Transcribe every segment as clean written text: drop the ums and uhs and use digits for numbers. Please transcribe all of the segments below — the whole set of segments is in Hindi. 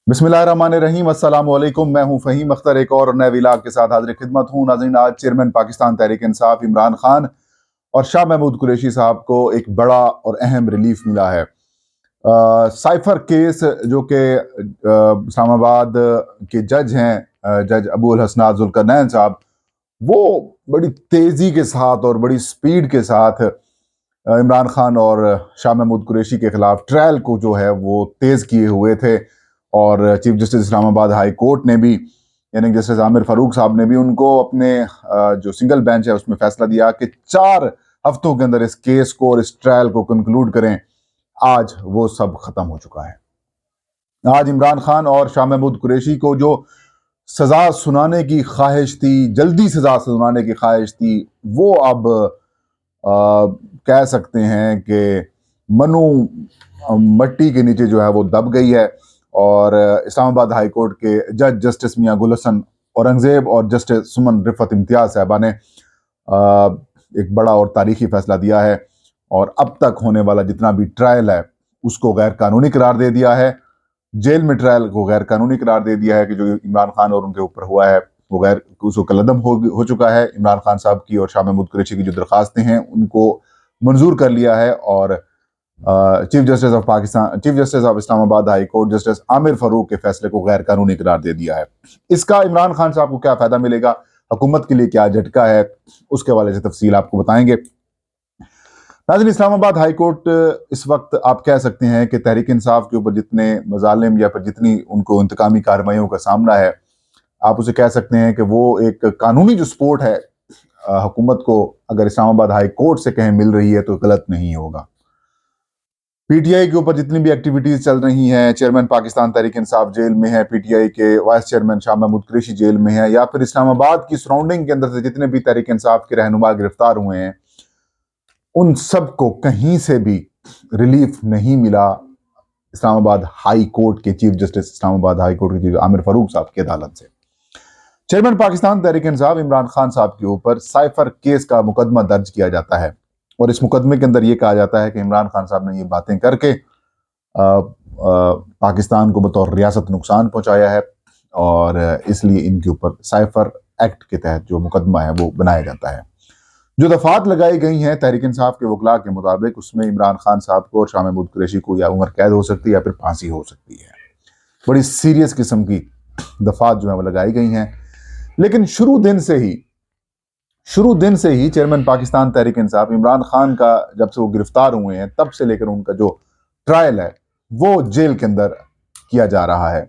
बिस्मिल्लाहिर्रहमानिर्रहीम, अस्सलाम वालेकुम। मैं हूं फ़हीम अख्तर, एक और नए व्लॉग के साथ हाजिर खिदमत हूं। नाज़रीन, आज चेयरमैन पाकिस्तान तहरीक इंसाफ इमरान खान और शाह महमूद कुरैशी साहब को एक बड़ा और अहम रिलीफ मिला है। साइफर केस जो कि इस्लामाबाद के जज हैं, जज अबुल हसनात जुल्करनैन साहब, वो बड़ी तेज़ी के साथ और बड़ी स्पीड के साथ इमरान खान और शाह महमूद कुरैशी के खिलाफ ट्रायल को जो है वो तेज़ किए हुए थे। और chief justice Islamabad high court ने भी, यानी जस्टिस आमिर फारूक साहब ने भी उनको अपने जो सिंगल बेंच है उसमें फैसला दिया कि 4 हफ्तों के अंदर इस केस को और इस ट्रायल को कंक्लूड करें। आज वो सब खत्म हो चुका है। आज इमरान खान और शाह महमूद कुरैशी को जो सजा सुनाने की ख्वाहिश थी, जल्दी सजा सुनाने की ख्वाहिश थी, वो अब कह सकते हैं कि मनु मट्टी के नीचे जो है वो दब गई है। और इस्लामाबाद हाई कोर्ट के जज जस्टिस मियां गुल हसन औरंगजेब और जस्टिस सुमन रिफत इम्तियाज साहबा ने एक बड़ा और तारीखी फैसला दिया है और अब तक होने वाला जितना भी ट्रायल है उसको गैर कानूनी करार दे दिया है। जेल में ट्रायल को गैर कानूनी करार दे दिया है कि जो इमरान खान और उनके ऊपर हुआ है वो गैर उसको कलअदम हो चुका है। इमरान खान साहब की और शाह महमूद कुरैशी की जो दरखास्तें हैं उनको मंजूर कर लिया है और chief justice of Pakistan, chief justice of Islamabad high court justice Aamir Farooq के फैसले को गैर कानूनी करार दे दिया है। इसका इमरान खान साहब को क्या फायदा मिलेगा, हुकूमत के लिए क्या झटका है, उसके हवाले से तफसील आपको बताएंगे। नाज़रीन, इस्लामाबाद हाई कोर्ट इस वक्त आप कह सकते हैं कि तहरीक इंसाफ के ऊपर जितने मजालिम या फिर जितनी उनको इंतकामी कार्रवाइयों का सामना है, आप उसे कह सकते हैं कि वो एक कानूनी जो सपोर्ट है हुकूमत को अगर इस्लामाबाद हाई कोर्ट से कहीं मिल रही है तो गलत नहीं होगा। पीटीआई के ऊपर जितनी भी एक्टिविटीज चल रही हैं, चेयरमैन पाकिस्तान तहरीक इंसाफ जेल में है, पीटीआई के vice chairman Shah Mahmood Qureshi jail में है, या फिर इस्लामाबाद की सराउंडिंग के अंदर से जितने भी तहरीक इंसाफ के रहनुमा गिरफ्तार हुए हैं, उन सब को कहीं से भी रिलीफ नहीं मिला इस्लामाबाद हाई कोर्ट के chief justice, Islamabad high court के चीफ आमिर फारूक साहब की अदालत से। चेयरमैन पाकिस्तान तहरीक इंसाफ इमरान खान साहब के ऊपर साइफर केस का मुकदमा दर्ज किया जाता है और इस मुकदमे के अंदर यह कहा जाता है कि इमरान खान साहब ने ये बातें करके पाकिस्तान को बतौर रियासत नुकसान पहुंचाया है और इसलिए इनके ऊपर साइफर एक्ट के तहत जो मुकदमा है वो बनाया जाता है। जो दफात लगाई गई हैं तहरीक इंसाफ के वकला के मुताबिक, उसमें इमरान खान साहब को और शाह महमूद कुरैशी को या उम्र कैद हो सकती है या फिर फांसी हो सकती है। बड़ी सीरियस किस्म की दफात जो है वो लगाई गई हैं। लेकिन शुरू दिन से ही चेयरमैन पाकिस्तान तहरीक इंसाफ इमरान खान का, जब से वो गिरफ्तार हुए हैं तब से लेकर उनका जो ट्रायल है वो जेल के अंदर किया जा रहा है,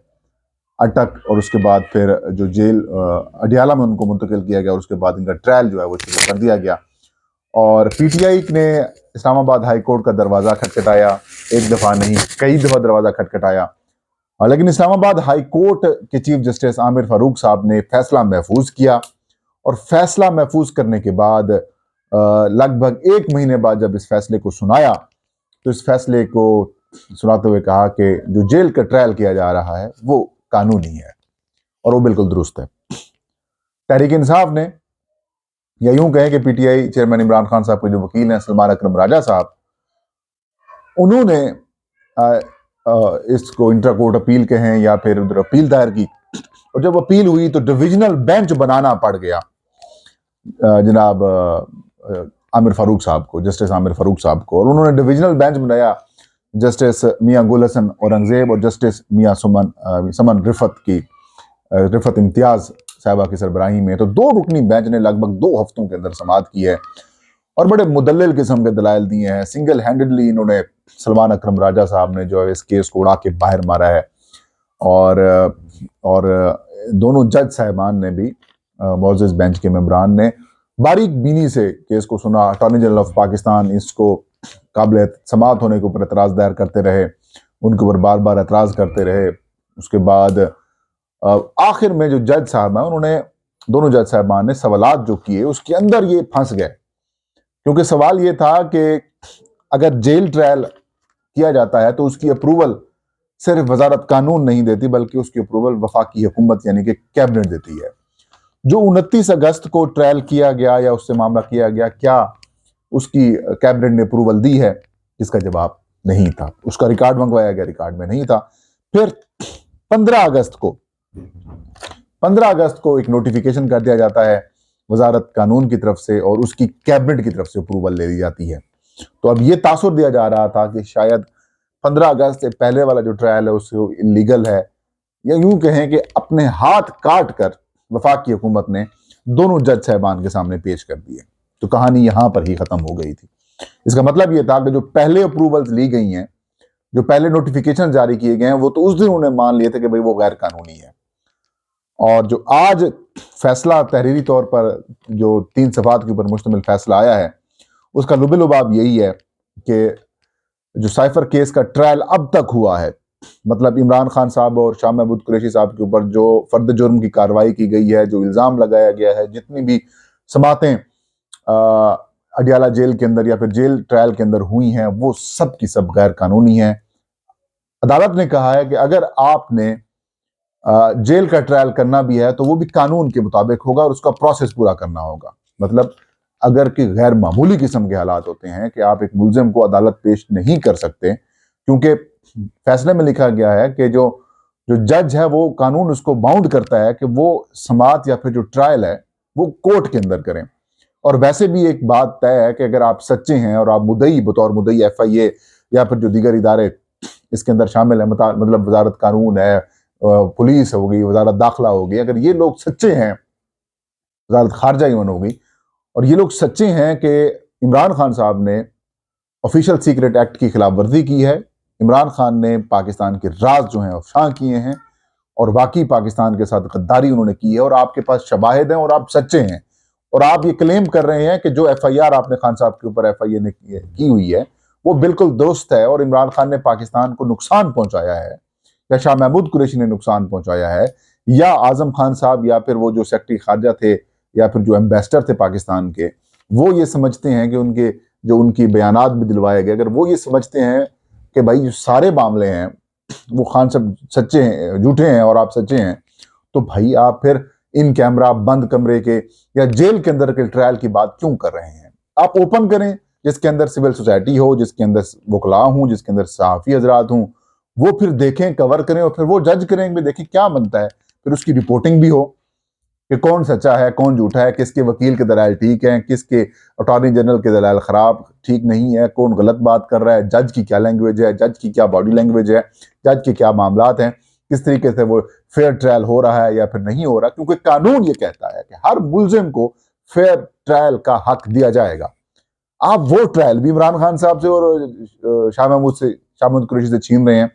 अटक, और उसके बाद फिर जो जेल अडियाला में उनको मुंतकिल किया गया और उसके बाद इनका ट्रायल जो है वो शुरू कर दिया गया। और पीटीआई ने इस्लामाबाद हाई कोर्ट का दरवाज़ा खटखटाया, एक दफ़ा नहीं कई दफ़ा दरवाज़ा खटखटाया, लेकिन इस्लामाबाद हाई कोर्ट के चीफ जस्टिस आमिर फारूक साहब ने फैसला महफूज किया और फैसला महफूज करने के बाद लगभग 1 महीने बाद जब इस फैसले को सुनाया तो इस फैसले को सुनाते हुए कहा कि जो जेल का ट्रायल किया जा रहा है वो कानूनी है और वो बिल्कुल दुरुस्त है। तहरीक इंसाफ ने, या यूं कहें कि पीटीआई चेयरमैन इमरान खान साहब के जो वकील हैं सलमान अकरम राजा साहब, उन्होंने इसको इंट्रा कोर्ट अपील कहें या फिर उधर अपील दायर की और जब अपील हुई तो डिविजनल बेंच बनाना पड़ गया जनाब आमिर फारूक साहब को, जस्टिस आमिर फारूक साहब को, और उन्होंने डिविजनल बेंच बनाया जस्टिस मियां गुल हसन औरंगजेब और जस्टिस मियां सुमन रिफत इम्तियाज साहबा की सरबराही में। तो 2 रुकनी बेंच ने लगभग 2 हफ्तों के अंदर समाअत की है और बड़े मुदल्लिल किस्म के दलाइल दिए हैं। सिंगल हैंडेडली इन्होंने, सलमान अकरम राजा साहब ने जो है इस केस को उड़ा के बाहर मारा है और दोनों जज साहिबान ने भी, मोअज़्ज़ज़ बेंच के मेंबरान ने बारीक बीनी से केस को सुना। अटॉर्नी जनरल ऑफ पाकिस्तान इसको काबिल समाअत होने के ऊपर एतराज़ दायर करते रहे, उनके ऊपर बार बार एतराज़ करते रहे। उसके बाद आखिर में जो जज साहब हैं उन्होंने, दोनों जज साहबान ने सवालात जो किए उसके अंदर ये फंस गए, क्योंकि सवाल ये था कि अगर जेल ट्रायल किया जाता है तो उसकी अप्रूवल सिर्फ वजारत कानून नहीं देती बल्कि उसकी अप्रूवल वफाकी हुकूमत यानी कि कैबिनेट देती है। जो 29 अगस्त को ट्रायल किया गया या उससे मामला किया गया, क्या उसकी कैबिनेट ने अप्रूवल दी है? इसका जवाब नहीं था। उसका रिकॉर्ड मंगवाया गया, रिकॉर्ड में नहीं था। फिर 15 अगस्त को एक नोटिफिकेशन कर दिया जाता है वजारत कानून की तरफ से और उसकी कैबिनेट की तरफ से अप्रूवल ले ली जाती है। तो अब ये तासुर दिया जा रहा था कि शायद 15 अगस्त से पहले वाला जो ट्रायल है उसको इलीगल है, या यूं कहें कि अपने हाथ काट कर वफाकी हुकूमत ने दोनों जज साहबान के सामने पेश कर दिए। तो कहानी यहां पर ही खत्म हो गई थी। इसका मतलब यह था कि जो पहले अप्रूवल्स ली गई हैं, जो पहले नोटिफिकेशन जारी किए गए हैं, वो तो उस दिन उन्होंने मान लिए थे कि भाई वो गैर कानूनी है। और जो आज फैसला तहरीरी तौर पर जो 3 सफ़ात के ऊपर मुश्तमिल फैसला आया है, उसका लुबे-लुबाब यही है कि जो साइफर केस का ट्रायल अब तक हुआ है, मतलब इमरान खान साहब और शाह महमूद कुरैशी साहब के ऊपर जो फर्द जुर्म की कार्रवाई की गई है, जो इल्ज़ाम लगाया गया है, जितनी भी समातें अडियाला जेल के अंदर या फिर जेल ट्रायल के अंदर हुई हैं, वो सब की सब गैर कानूनी हैं। अदालत ने कहा है कि अगर आपने जेल का ट्रायल करना भी है तो वो भी कानून के मुताबिक होगा और उसका प्रोसेस पूरा करना होगा। मतलब अगर कि गैर मामूली किस्म के हालात होते हैं कि आप एक मुलजिम को अदालत पेश नहीं कर सकते, क्योंकि फैसले में लिखा गया है कि जो जो जज है वो कानून उसको बाउंड करता है कि वो समात या फिर जो ट्रायल है वो कोर्ट के अंदर करें। और वैसे भी एक बात तय है कि अगर आप सच्चे हैं और आप मुद्दई बतौर मुद्दई FIA या फिर जो दीगर इदारे इसके अंदर शामिल है, मतलब वजारत कानून है, पुलिस हो गई, वजारत दाखिला हो गई, अगर ये लोग सच्चे हैं, वजारत खारजा इवन हो गई, और ये लोग सच्चे हैं कि इमरान खान साहब ने ऑफिशियल सीक्रेट एक्ट की खिलाफ वर्जी की है, इमरान खान ने पाकिस्तान के राज जो हैं अफशां किए हैं और वाकई पाकिस्तान के साथ गद्दारी उन्होंने की है, और आपके पास शवाहिद हैं और आप सच्चे हैं, और आप ये क्लेम कर रहे हैं कि जो FIR आपने खान साहब के ऊपर FIA ने की हुई है वो बिल्कुल दुरुस्त है और इमरान खान ने पाकिस्तान को नुकसान पहुंचाया है, या शाह महमूद कुरैशी ने नुकसान पहुंचाया है, या आजम खान साहब या फिर वो जो सेक्रेटरी खारजा थे या फिर जो एम्बेसडर थे पाकिस्तान के, वो ये समझते हैं कि उनके जो उनकी बयानात भी दिलवाए गए, अगर वो ये समझते हैं कि भाई जो सारे मामले हैं वो खान साहब सच्चे हैं, झूठे हैं और आप सच्चे हैं, तो भाई आप फिर इन कैमरा बंद कमरे के या जेल के अंदर के ट्रायल की बात क्यों कर रहे हैं? आप ओपन करें, जिसके अंदर सिविल सोसाइटी हो, जिसके अंदर वकला हूं, जिसके अंदर सहाफ़ी हजरात हूं, वो फिर देखें, कवर करें और फिर वो जज करें भी, देखें क्या बनता है, फिर उसकी रिपोर्टिंग भी हो कि कौन सच्चा है, कौन झूठा है, किसके वकील के दलाइल ठीक हैं, किसके अटॉर्नी जनरल के दलाइल खराब ठीक नहीं है, कौन गलत बात कर रहा है, जज की क्या लैंग्वेज है, जज की क्या बॉडी लैंग्वेज है, जज के क्या मामलात हैं, किस तरीके से वो फेयर ट्रायल हो रहा है या फिर नहीं हो रहा, क्योंकि कानून ये कहता है कि हर मुलजिम को फेयर ट्रायल का हक दिया जाएगा। आप वो ट्रायल भी इमरान खान साहब से और शाह महमूद कुरैशी से छीन रहे हैं।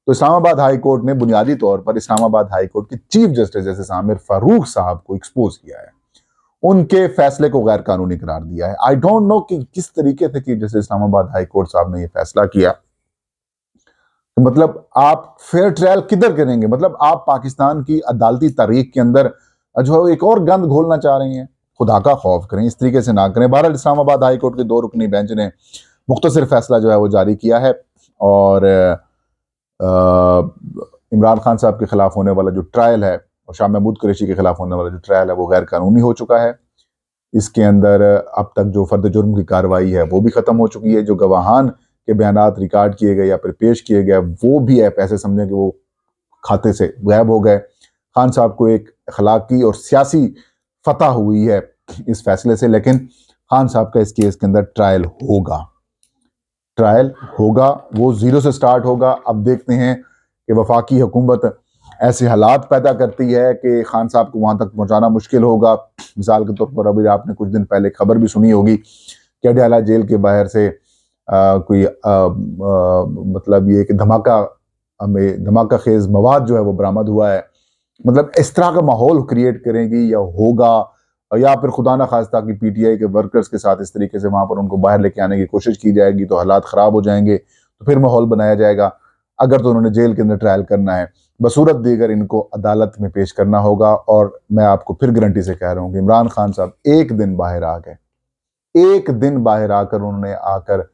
तो इस्लामाबाद हाई कोर्ट ने बुनियादी तौर पर इस्लामाबाद हाई कोर्ट के चीफ जस्टिस जैसे आमिर फारूक साहब को एक्सपोज किया है, उनके फैसले को गैर कानूनी करार दिया है। आई डोंट नो कि किस तरीके से chief justice Islamabad high court साहब ने यह फैसला किया। तो मतलब आप फेयर ट्रायल किधर करेंगे? मतलब आप पाकिस्तान की अदालती तारीख के अंदर जो है एक और गंद घोलना चाह रहे हैं। खुदा का खौफ करें, इस तरीके से ना करें। बहरहाल इस्लामाबाद हाई कोर्ट के 2 रुकनी बेंच ने मुख्तसर फैसला जो है वो जारी किया है और इमरान खान साहब के खिलाफ होने वाला जो ट्रायल है और शाह महमूद कुरैशी के खिलाफ होने वाला जो ट्रायल है वो गैर कानूनी हो चुका है। इसके अंदर अब तक जो फर्द जुर्म की कार्रवाई है वो भी खत्म हो चुकी है। जो गवाहान के बयानात रिकॉर्ड किए गए या फिर पेश किए गए वो भी आप ऐसे समझें कि वो खाते से गायब हो गए। खान साहब को एक अखलाकी और सियासी फतह हुई है इस फैसले से, लेकिन खान साहब का इस केस के अंदर ट्रायल होगा, वो जीरो से स्टार्ट होगा। अब देखते हैं कि वफाकी हुकूमत ऐसे हालात पैदा करती है कि खान साहब को वहां तक पहुंचाना मुश्किल होगा। मिसाल के तौर पर अभी आपने कुछ दिन पहले खबर भी सुनी होगी कि अडियाला जेल के बाहर से मतलब ये कि धमाका खेज मवाद जो है वो बरामद हुआ है। मतलब इस तरह का माहौल क्रिएट करेंगी या होगा, या फिर खुदा न खास्ता कि PTI के वर्कर्स के साथ इस तरीके से वहां पर उनको बाहर लेके आने की कोशिश की जाएगी तो हालात खराब हो जाएंगे, तो फिर माहौल बनाया जाएगा। अगर तो उन्होंने जेल के अंदर ट्रायल करना है, बसूरत दीगर इनको अदालत में पेश करना होगा। और मैं आपको फिर गारंटी से कह रहा हूँ कि इमरान खान साहब एक दिन बाहर आ गए, एक दिन बाहर आकर उन्होंने आकर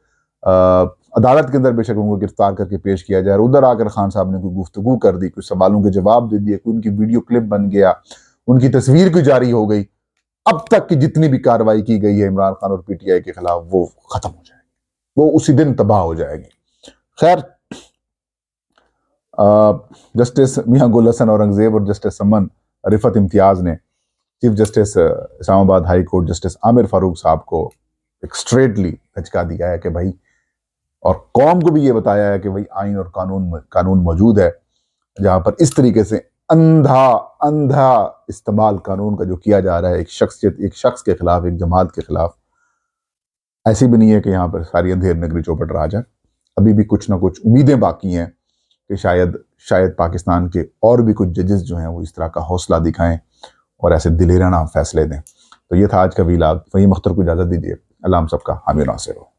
अदालत के अंदर बेशक उनको गिरफ्तार करके पेश किया जाए, उधर आकर खान साहब ने कोई गुफ्तगू कर दी, कुछ सवालों के जवाब दे दिए, कोई उनकी वीडियो क्लिप बन गया, उनकी तस्वीर की जारी हो गई, अब तक की जितनी भी कार्रवाई की गई है इमरान खान और PTI के खिलाफ वो खत्म हो जाएगी, वो उसी दिन तबाह हो जाएगी। खैर, जस्टिस मियां गुल हसन औरंगजेब और जस्टिस समन रिफत इम्तियाज ने chief justice Islamabad high court justice Aamir Farooq साहब को एक स्ट्रेटली धचका दिया है कि भाई, और कौम को भी ये बताया है कि भाई आइन और कानून मौजूद है। जहां पर इस तरीके से अंधा अंधा इस्तेमाल कानून का जो किया जा रहा है एक शख्स के खिलाफ, एक जमात के खिलाफ, ऐसी भी नहीं है कि यहाँ पर सारी अंधेर नगरी चौपट रहा जाए। अभी भी कुछ ना कुछ उम्मीदें बाकी हैं कि शायद पाकिस्तान के और भी कुछ जजेस जो हैं वो इस तरह का हौसला दिखाएं और ऐसे दिलेराना फैसले दें। तो ये था आज का वीलाग। फ़हीम अख्तर को इजाज़त दीजिए। अल्लाह हम सबका हामी नासिर हो।